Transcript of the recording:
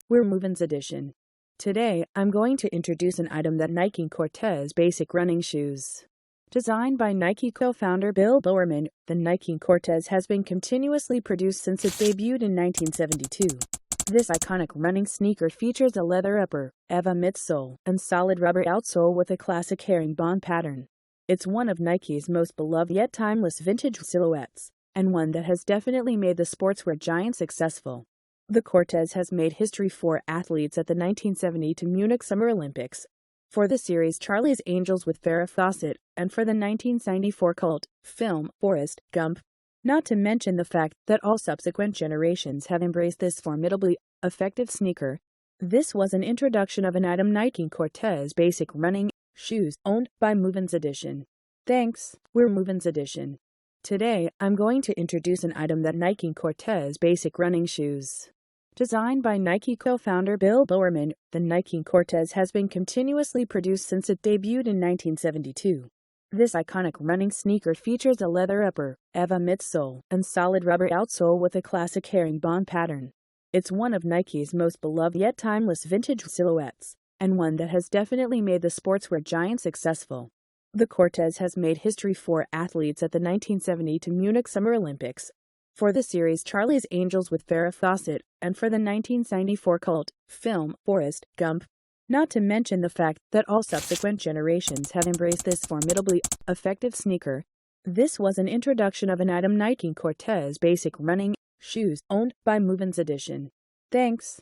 we're MovinsEdition. Today, I'm going to introduce an item that Nike Cortez basic running shoes. Designed by Nike co-founder Bill Bowerman, the Nike Cortez has been continuously produced since it debuted in 1972. This iconic running sneaker features a leather upper, EVA midsole, and solid rubber outsole with a classic herringbone pattern. It's one of Nike's most beloved yet timeless vintage silhouettes, and one that has definitely made the sportswear giant successful. The Cortez has made history for athletes at the 1972 Munich Summer Olympics, for the series Charlie's Angels with Farrah Fawcett, and for the 1994 cult film Forrest Gump. Not to mention the fact that all subsequent generations have embraced this formidably effective sneaker. This was an introduction of an item Nike Cortez basic running shoes owned by MovinsEdition. Thanks, we're MovinsEdition. Today, I'm going to introduce an item that Nike Cortez basic running shoes. Designed by Nike co-founder Bill Bowerman, the Nike Cortez has been continuously produced since it debuted in 1972. This iconic running sneaker features a leather upper, EVA midsole, and solid rubber outsole with a classic herringbone pattern. It's one of Nike's most beloved yet timeless vintage silhouettes, and one that has definitely made the sportswear giant successful. The Cortez has made history for athletes at the 1972 Munich Summer Olympics, for the series Charlie's Angels with Farrah Fawcett, and for the 1994 cult film Forrest Gump. Not to mention the fact that all subsequent generations have embraced this formidably effective sneaker. This was an introduction of an item Nike Cortez basic running shoes owned by MovinsEdition. Thanks,